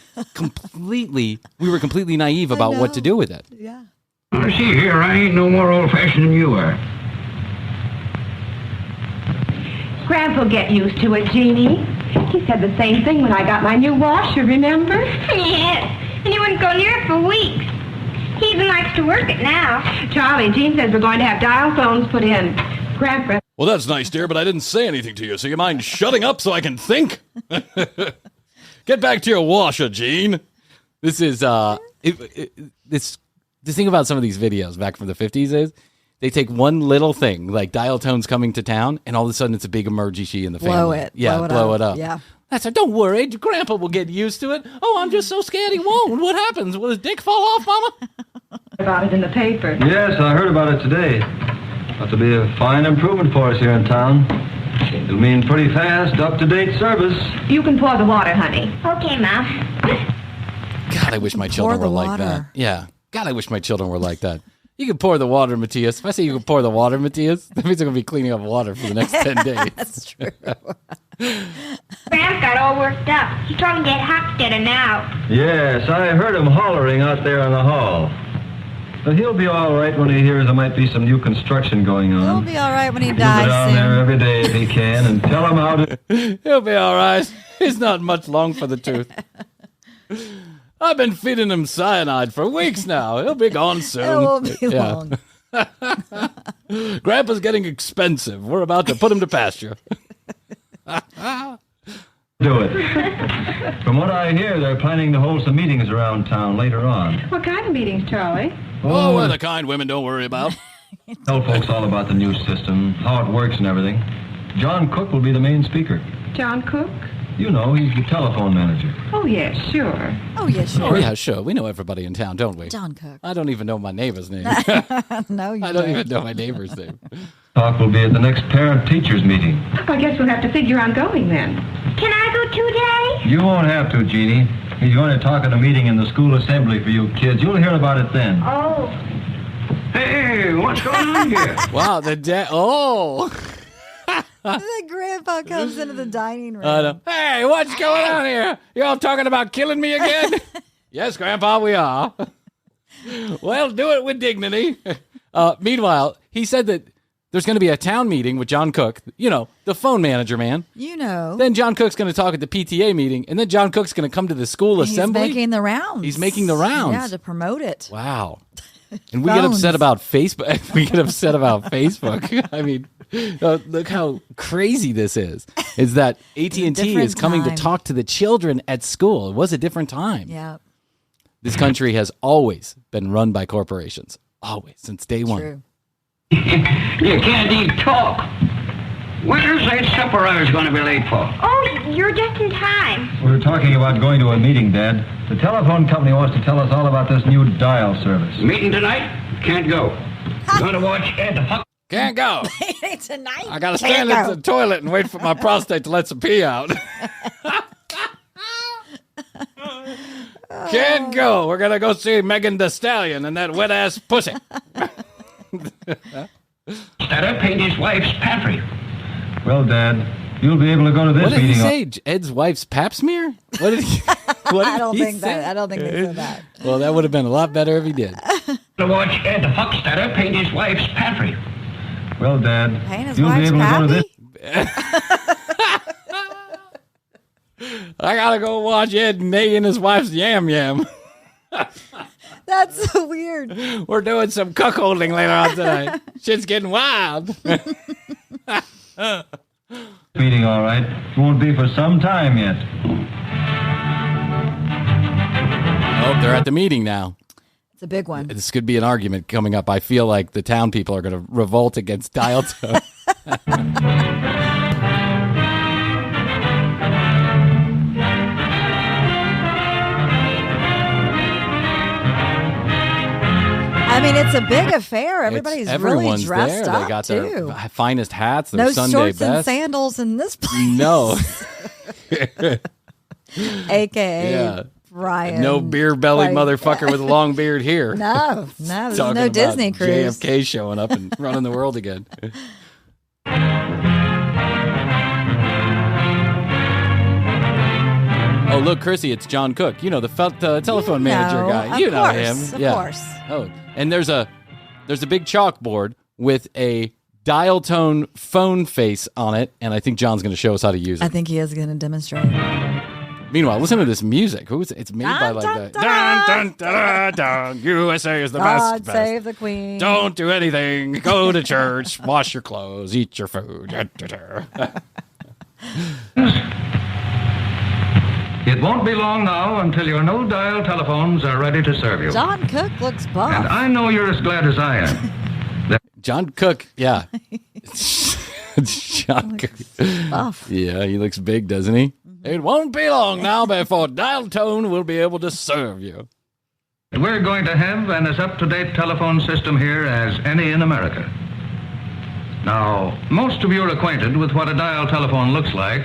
we were completely naive about what to do with it. Yeah. See here, I ain't no more old-fashioned than you are. Grandpa'll get used to it, Jeannie. He said the same thing when I got my new washer, remember? Yes, and he wouldn't go near it for weeks. He even likes to work it now. Charlie, Jean says we're going to have dial phones put in. Grandpa. Well, that's nice, dear, but I didn't say anything to you, so you mind shutting up so I can think? Get back to your washer, Gene. This is, the thing about some of these videos back from the 50s is they take one little thing, like dial tones coming to town, and all of a sudden it's a big emergency in the family. Blow it. Yeah, blow it up. Yeah. I said, don't worry, Grandpa will get used to it. Oh, I'm just so scared he won't. What happens? Will his dick fall off, Mama? About it in the paper. Yes, I heard about it today. Ought to be a fine improvement for us here in town. It'll mean pretty fast, up-to-date service. You can pour the water, honey. Okay, Mom. God, I wish my children were like that. Yeah. God, I wish my children were like that. You can pour the water, Matthias. If I say you can pour the water, Matthias, that means I'm going to be cleaning up water for the next 10 days. That's true. Grandpa got all worked up. He's trying to get Hockstetter now. Yes, I heard him hollering out there in the hall. But he'll be all right when he hears there might be some new construction going on. He'll be all right when he He'll dies go down soon. there every day if he can and tell him how to... He'll be all right. He's not much long for the tooth. I've been feeding him cyanide for weeks now. He'll be gone soon. It won't be long. Grandpa's getting expensive. We're about to put him to pasture. do it. From what I hear, they're planning to hold some meetings around town later on. What kind of meetings, Charlie? Oh, we're the kind women don't worry about. Tell folks all about the new system, how it works and everything. John Cook will be the main speaker. John Cook? You know, he's the telephone manager. Oh, yes, sure. Oh, yeah, sure. Oh, yeah, sure. We know everybody in town, don't we? John Cook. I don't even know my neighbor's name. No, you I don't even know my neighbor's name. Talk will be at the next parent-teachers meeting. I guess we'll have to figure on going then. Can I go too, Daddy? You won't have to, Jeannie. He's going to talk at a meeting in the school assembly for you kids. You'll hear about it then. Oh. Hey, what's going on here? Wow, oh. The grandpa comes into the dining room. Hey, what's going on here? You all talking about killing me again? Yes, Grandpa, we are. Well, do it with dignity. Meanwhile, he said that there's going to be a town meeting with John Cook, you know, the phone manager man. You know. Then John Cook's going to talk at the PTA meeting, and then John Cook's going to come to the school assembly. He's making the rounds. He's making the rounds. Yeah, to promote it. Wow. And we get upset about Facebook. We get upset about Facebook. I mean, look how crazy this is. Is that AT&T is coming to talk to the children at school. It was a different time. Yeah. This country has always been run by corporations. Always, since day one. True. You can't even talk. Where's that supper I was going to be late for? Oh, you're just in time. We're talking about going to a meeting, Dad. The telephone company wants to tell us all about this new dial service. Meeting tonight? Can't go. Gonna watch Ed Huck. Can't go. Tonight. I got to stand at the toilet and wait for my prostate to let some pee out. Can't go. We're going to go see Megan Thee Stallion and that wet-ass pussy. Startup paid his wife's Pappy. Well, Dad, you'll be able to go to this What did meeting. he say? Ed's wife's pap smear? What did he? What I don't did he think say? that. I don't think they said that. Well, that would have been a lot better if he did. To watch Ed Huckstetter paint his wife's Pappy. Well, Dad, Paint his you'll be wife's able to go to Pappy? this. I gotta go watch Ed making his wife's yam. That's so weird. We're doing some cuckolding later on tonight. Shit's getting wild. Meeting, all right. Won't be for some time yet. Oh, they're at the meeting now. It's a big one. This could be an argument coming up. I feel like the town people are going to revolt against dial tone. I mean, it's a big affair. Everybody's really Everyone's dressed there. up, They got too. their finest hats, their No Sunday shorts best. and sandals in this place. No. A.K.A. Bryan. No beer belly White. motherfucker with a long beard here. No, there's Talking no about Disney cruise. JFK showing up and running the world again. Oh, look, Krissy, it's John Cook. You know, the telephone manager guy. You know him. Of course. Oh, and there's a big chalkboard with a dial tone phone face on it, and I think John's going to show us how to use it. I think he is going to demonstrate. Meanwhile, listen to this music. It's made by like the dun, dun, dun, dun, USA is the God best. save the queen. Don't do anything. Go to church. Wash your clothes. Eat your food. It won't be long now until your new dial telephones are ready to serve you. John Cook looks buff. And I know you're as glad as I am. John Cook, yeah. John Cook. Buff. Yeah, he looks big, doesn't he? It won't be long now before dial tone will be able to serve you. We're going to have an as up-to-date telephone system here as any in America. Now, most of you are acquainted with what a dial telephone looks like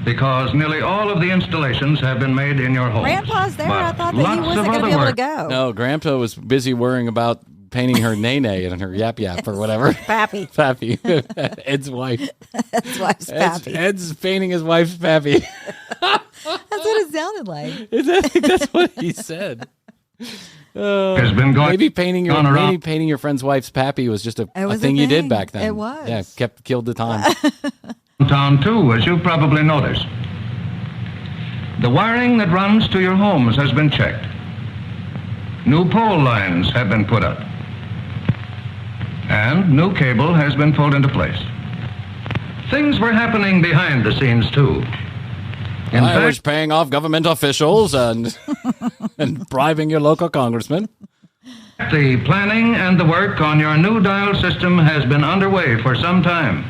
because nearly all of the installations have been made in your home. Grandpa's there. I thought that he wasn't going to be able to go. No, Grandpa was busy worrying about painting her nay-nay and her yap-yap or whatever. Pappy. Pappy. Ed's wife. Ed's wife's Pappy. Ed's painting his wife's Pappy. That's what it sounded like. I think that's what he said. Has been going maybe painting your friend's wife's Pappy was just a thing you did back then. It was. Yeah, killed the time. Town too, as you probably noticed. The wiring that runs to your homes has been checked. New pole lines have been put up. And new cable has been pulled into place. Things were happening behind the scenes too. I was paying off government officials and bribing your local congressman. The planning and the work on your new dial system has been underway for some time.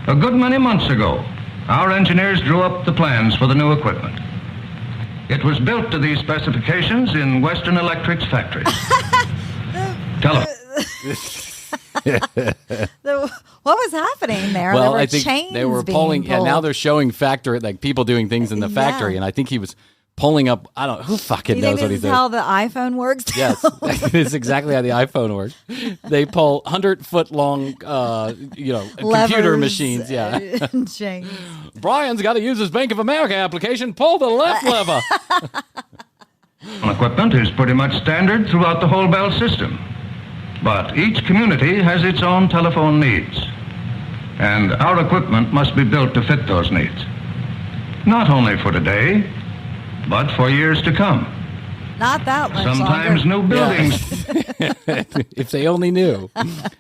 A good many months ago, our engineers drew up the plans for the new equipment. It was built to these specifications in Western Electric's factory. What was happening there? Well, there were I think chains they were being pulling. pulled. Yeah, now they're showing factory, like people doing things in the factory, and I think he was pulling up. I don't. Who fucking knows what he's doing? This is how the iPhone works. Yes, it's exactly how the iPhone works. They pull 100-foot long, computer machines. Yeah. Chains. Bryan's got to use his Bank of America application. Pull the left lever. Equipment is pretty much standard throughout the whole Bell system. But each community has its own telephone needs. And our equipment must be built to fit those needs. Not only for today, but for years to come. Not that much Sometimes longer. new buildings. If they only knew.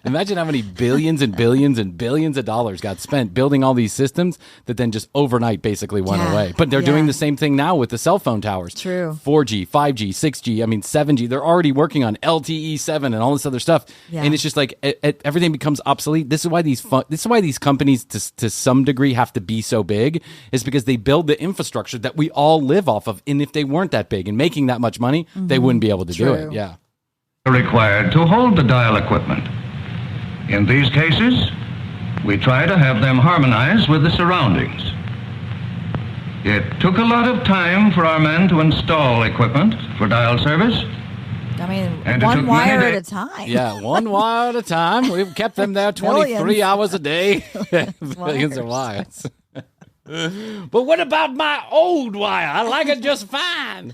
Imagine how many billions and billions and billions of dollars got spent building all these systems that then just overnight basically went away. But they're doing the same thing now with the cell phone towers. True. 4G, 5G, 6G, 7G. They're already working on LTE 7 and all this other stuff. Yeah. And it's just like everything becomes obsolete. This is why these companies to some degree have to be so big, is because they build the infrastructure that we all live off of. And if they weren't that big and making that much money, they wouldn't be able to do it. Yeah. Required to hold the dial equipment. In these cases, we try to have them harmonize with the surroundings. It took a lot of time for our men to install equipment for dial service. One wire at a time. Yeah, one wire at a time. We've kept them there 23 hours a day. Millions of wires. But what about my old wire? I like it just fine.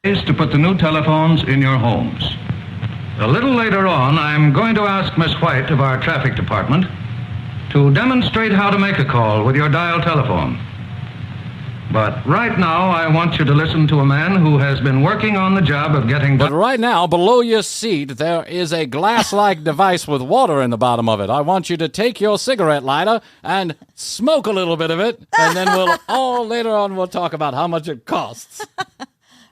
Is to put the new telephones in your homes. A little later on, I'm going to ask Miss White of our traffic department to demonstrate how to make a call with your dial telephone. But right now, I want you to listen to a man who has been working on the job of getting... But right now, below your seat, there is a glass-like device with water in the bottom of it. I want you to take your cigarette lighter and smoke a little bit of it, and then later on we'll talk about how much it costs.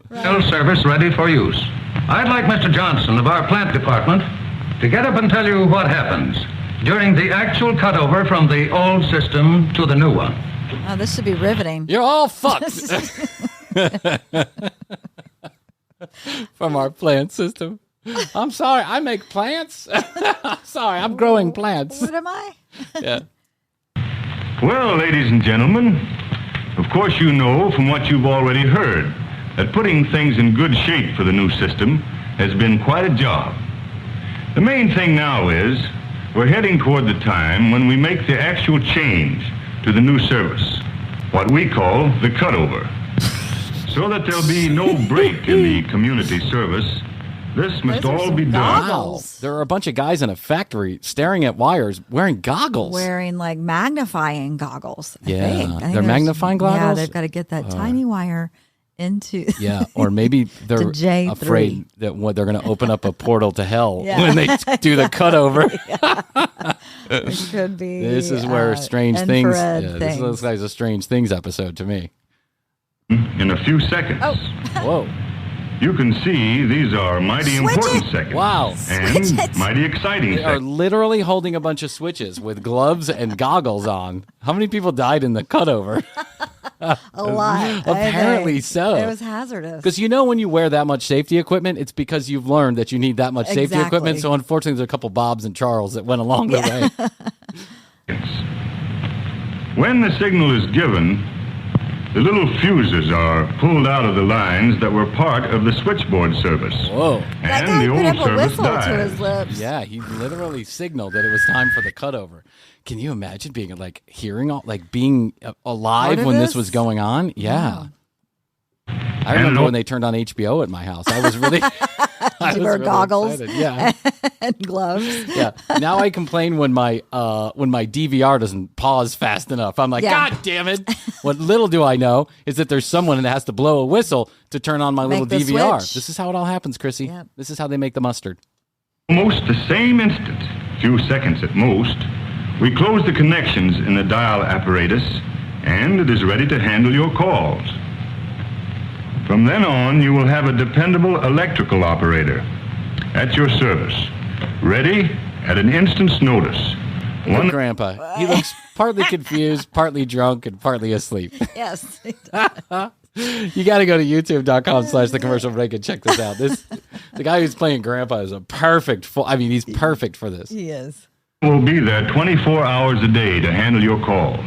Cell service ready for use. I'd like Mr. Johnson of our plant department to get up and tell you what happens during the actual cutover from the old system to the new one. Oh, this should be riveting. You're all fucked. From our plant system. I'm sorry, I make plants. I'm sorry, I'm growing plants. What am I? Yeah. Well, ladies and gentlemen, of course you know from what you've already heard that putting things in good shape for the new system has been quite a job. The main thing now is we're heading toward the time when we make the actual change to the new service, what we call the cutover, so that there'll be no break in the community service This must Those are all some be done. goggles. There are a bunch of guys in a factory staring at wires wearing goggles. Wearing like magnifying goggles. I Yeah. think. They're there's- magnifying Yeah, goggles? they've got to get that tiny wire into. Yeah, or maybe they're J3. afraid that they're going to open up a portal to hell Yeah. when they do the cutover. It could be. This is where strange things. infrared Yeah, this things. looks like a strange things episode to me. In a few seconds. Oh. Whoa! You can see these are mighty important seconds. Wow! And mighty exciting They are seconds. literally holding a bunch of switches with gloves and goggles on. How many people died in the cutover? A lot. Apparently so. It was hazardous. Because when you wear that much safety equipment, it's because you've learned that you need that much safety Exactly. equipment. So unfortunately, there's a couple Bobs and Charles that went along the way. When the signal is given, the little fuses are pulled out of the lines that were part of the switchboard service. Whoa. That And guy the put old up a service whistle to died. his lips. Yeah, he literally signaled that it was time for the cutover. Can you imagine being like hearing all like being alive Part of when this this? was going on? Yeah. I remember when they turned on HBO at my house. I was really Did you wear goggles? excited. Yeah. and gloves. Yeah. Now I complain when my DVR doesn't pause fast enough. I'm like, Yeah. God damn it. What little do I know is that there's someone that has to blow a whistle to turn on my Make little the DVR. switch. This is how it all happens, Krissy. Yep. This is how they make the mustard. Almost the same instant, few seconds at most, we close the connections in the dial apparatus, and it is ready to handle your calls. From then on, you will have a dependable electrical operator at your service, ready at an instant's notice. Look at Grandpa. He looks partly confused, partly drunk, and partly asleep. Yes. You got to go to youtube.com/the commercial break and check this out. The guy who's playing Grandpa is a perfect, he's perfect for this. He is. Will be there 24 hours a day to handle your calls.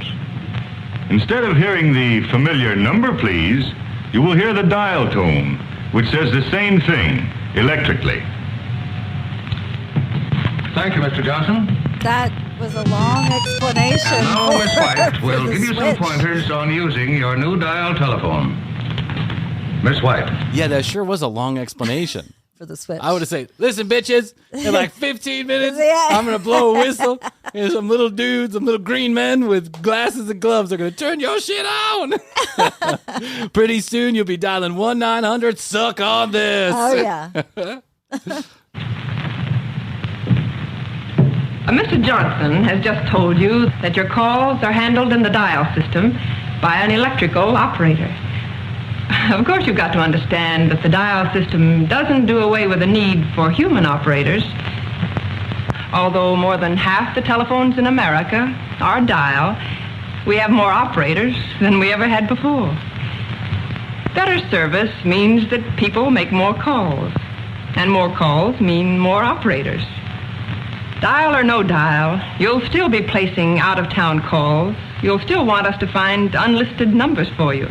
Instead of hearing the familiar number, please, you will hear the dial tone, which says the same thing electrically. Thank you, Mr. Johnson. That was a long explanation. And now Miss White for will the give you some switch. pointers on using your new dial telephone. Miss White. Yeah, that sure was a long explanation. For the switch. I would have said, listen, bitches, in like 15 minutes, Yeah. I'm going to blow a whistle, and some little dudes, some little green men with glasses and gloves are going to turn your shit on. Pretty soon, you'll be dialing 1-900, suck on this. Oh, yeah. Mr. Johnson has just told you that your calls are handled in the dial system by an electrical operator. Of course, you've got to understand that the dial system doesn't do away with the need for human operators. Although more than half the telephones in America are dial, we have more operators than we ever had before. Better service means that people make more calls, and more calls mean more operators. Dial or no dial, you'll still be placing out-of-town calls. You'll still want us to find unlisted numbers for you.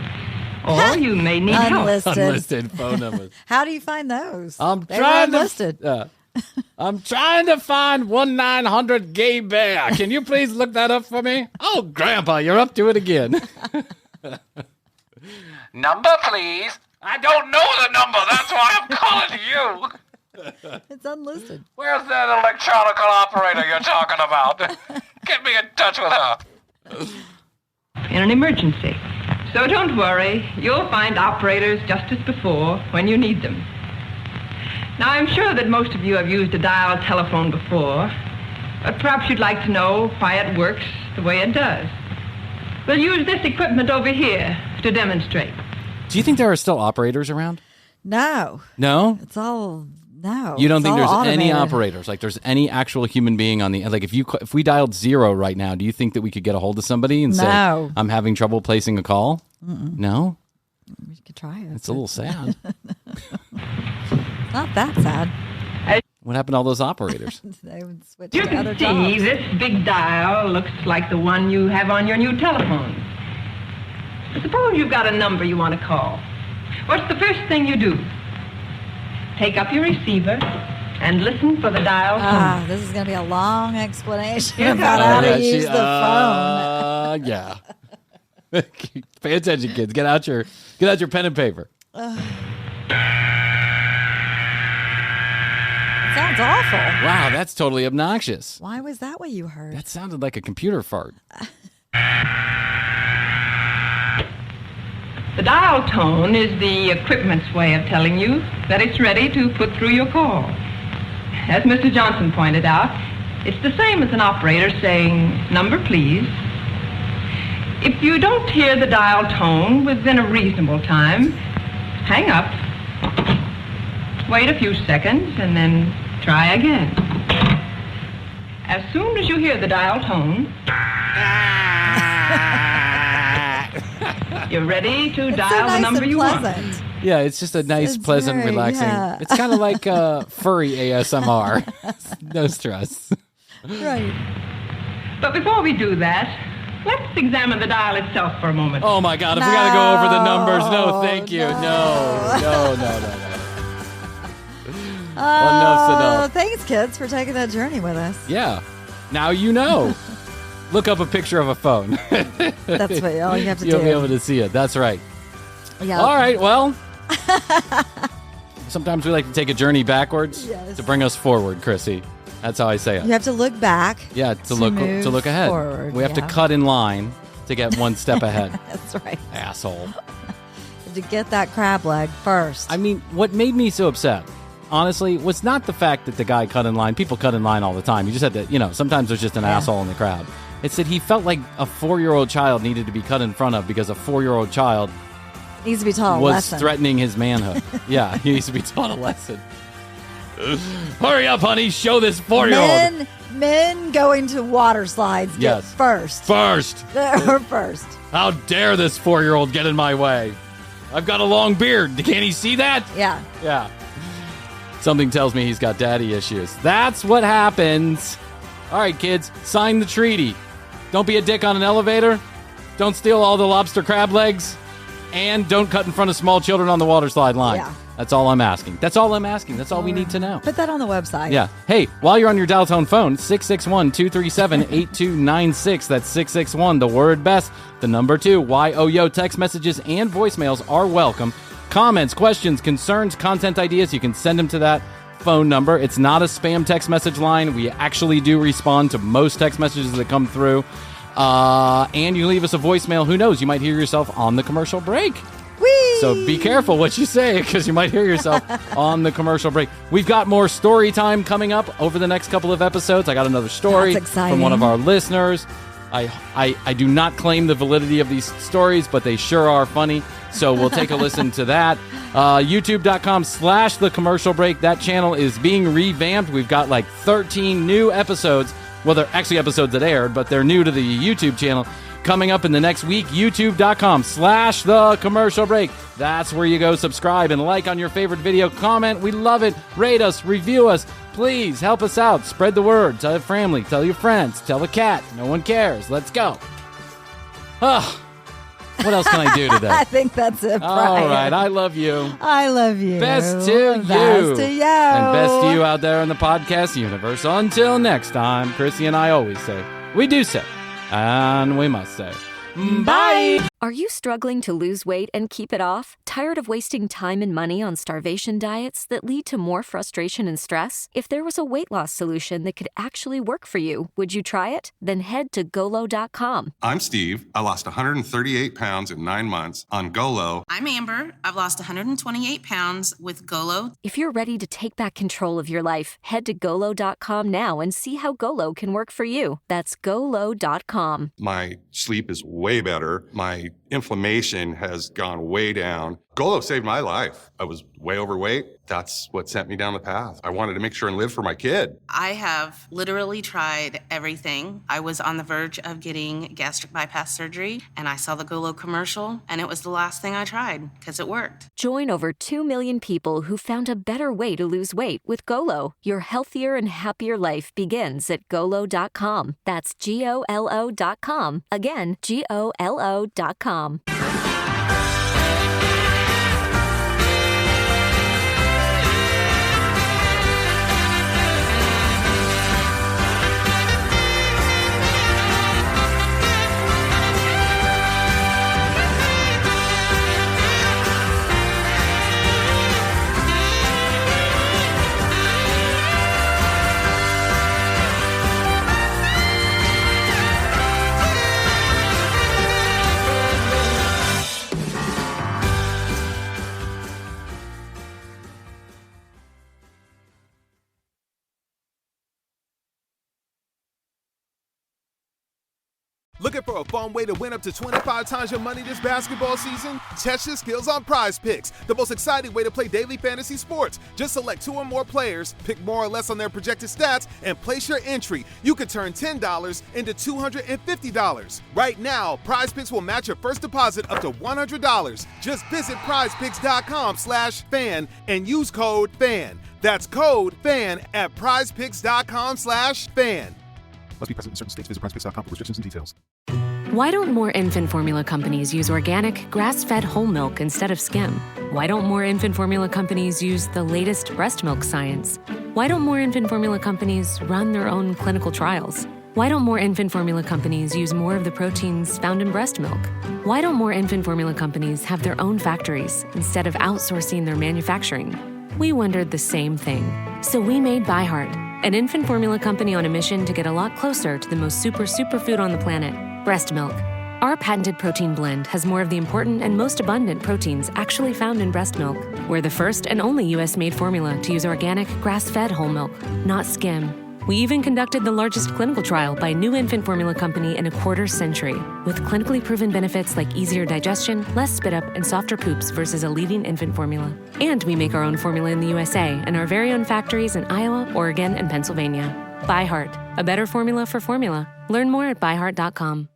Or you may need help. Unlisted phone numbers. How do you find those? I'm They were trying unlisted. I'm trying to find 1-900 gay bear. Can you please look that up for me? Oh, Grandpa, you're up to it again. Number, please. I don't know the number. That's why I'm calling you. It's unlisted. Where's that electronical operator you're talking about? Get me in touch with her. In an emergency. So don't worry, you'll find operators just as before when you need them. Now, I'm sure that most of you have used a dial telephone before, but perhaps you'd like to know why it works the way it does. We'll use this equipment over here to demonstrate. Do you think there are still operators around? No. No? It's all, no. You don't It's think there's all any automated. operators? Like there's any actual human being on the, like if we dialed 0 right now, do you think that we could get a hold of somebody and No. say, I'm having trouble placing a call? Mm-mm. No? We could try it. It's a little sad. It's not that sad. What happened to all those operators? They would switch You to other can see jobs. this big dial looks like the one you have on your new telephone. Suppose you've got a number you want to call. What's the first thing you do? Take up your receiver and listen for the dial tone. This is going to be a long explanation Yeah. about how to Yeah, use the phone. Yeah. Pay attention, kids. Get out your pen and paper. Sounds awful. Wow, that's totally obnoxious. Why was that what you heard? That sounded like a computer fart. The dial tone is the equipment's way of telling you that it's ready to put through your call. As Mr. Johnson pointed out, it's the same as an operator saying, "Number, please." If you don't hear the dial tone within a reasonable time, hang up, wait a few seconds, and then try again. As soon as you hear the dial tone, you're ready to dial the number you want. Yeah, it's just a nice, pleasant, very, relaxing. yeah. It's kind of like furry ASMR. No stress. Right. But before we do that, let's examine the dial itself for a moment. Oh my God, if we got to go over the numbers, no, thank you. No. Enough's enough. Thanks, kids, for taking that journey with us. Yeah. Now you know. Look up a picture of a phone. That's what all you have to do. You'll be able to see it. That's right. Yeah. All right, well. Sometimes we like to take a journey backwards to bring us forward, Krissy. That's how I say it. You have to look back. Yeah, to look ahead. Forward, we have to cut in line to get one step ahead. That's right. Asshole. You have to get that crab leg first. I mean, what made me so upset, honestly, was not the fact that the guy cut in line. People cut in line all the time. You just had to, sometimes there's just an asshole in the crowd. It's that he felt like a 4-year-old child needed to be cut in front of because a 4-year-old child needs to be taught a was lesson. Threatening his manhood. Yeah, he needs to be taught a lesson. Hurry up, honey. Show this 4-year-old. Men going to water slides get first. They're first. How dare this 4-year-old get in my way? I've got a long beard. Can't he see that? Yeah. Something tells me he's got daddy issues. That's what happens. All right, kids, sign the treaty. Don't be a dick on an elevator. Don't steal all the lobster crab legs. And don't cut in front of small children on the water slide line. Yeah. That's all I'm asking. That's all we need to know. Put that on the website. Yeah. Hey, while you're on your dial tone phone, 661-237-8296. That's 661, the word best, the number 2. YOYO text messages and voicemails are welcome. Comments, questions, concerns, content ideas, you can send them to that phone number. It's not a spam text message line. We actually do respond to most text messages that come through. And you leave us a voicemail. Who knows? You might hear yourself on the commercial break. Whee! So be careful what you say because you might hear yourself on the commercial break. We've got more story time coming up over the next couple of episodes. I got another story from one of our listeners. I do not claim the validity of these stories, but they sure are funny. So we'll take a listen to that. YouTube.com/the commercial break. That channel is being revamped. We've got like 13 new episodes. Well, they're actually episodes that aired, but they're new to the YouTube channel. Coming up in the next week, youtube.com/the commercial break. That's where you go subscribe and like on your favorite video. Comment. We love it. Rate us. Review us. Please help us out. Spread the word. Tell your family. Tell your friends. Tell the cat. No one cares. Let's go. What else can I do today? I think that's it, Bryan. All right. I love you. I love you. Best to you. Best to you. And best to you out there in the podcast universe. Until next time, Krissy and I always say, we do say, and we must say, bye. Are you struggling to lose weight and keep it off? Tired of wasting time and money on starvation diets that lead to more frustration and stress? If there was a weight loss solution that could actually work for you, would you try it? Then head to Golo.com. I'm Steve. I lost 138 pounds in 9 months on Golo. I'm Amber. I've lost 128 pounds with Golo. If you're ready to take back control of your life, head to Golo.com now and see how Golo can work for you. That's Golo.com. My sleep is way better. My inflammation has gone way down. Golo saved my life. I was way overweight. That's what sent me down the path. I wanted to make sure and live for my kid. I have literally tried everything. I was on the verge of getting gastric bypass surgery, and I saw the Golo commercial, and it was the last thing I tried because it worked. Join over 2 million people who found a better way to lose weight with Golo. Your healthier and happier life begins at Golo.com. That's Golo.com. Again, Golo.com. Looking for a fun way to win up to 25 times your money this basketball season? Test your skills on Prize Picks, the most exciting way to play daily fantasy sports. Just select 2 or more players, pick more or less on their projected stats, and place your entry. You could turn $10 into $250. Right now, Prize Picks will match your first deposit up to $100. Just visit prizepicks.com/fan and use code FAN. That's code FAN at prizepicks.com/fan. Must be present in certain states. Visit prizepicks.com for restrictions and details. Why don't more infant formula companies use organic, grass-fed whole milk instead of skim? Why don't more infant formula companies use the latest breast milk science? Why don't more infant formula companies run their own clinical trials? Why don't more infant formula companies use more of the proteins found in breast milk? Why don't more infant formula companies have their own factories instead of outsourcing their manufacturing? We wondered the same thing. So we made ByHeart, an infant formula company on a mission to get a lot closer to the most superfood on the planet, breast milk. Our patented protein blend has more of the important and most abundant proteins actually found in breast milk. We're the first and only US-made formula to use organic, grass-fed whole milk, not skim. We even conducted the largest clinical trial by a new infant formula company in a quarter century, with clinically proven benefits like easier digestion, less spit up, and softer poops versus a leading infant formula. And we make our own formula in the USA and our very own factories in Iowa, Oregon, and Pennsylvania. ByHeart, a better formula for formula. Learn more at byheart.com.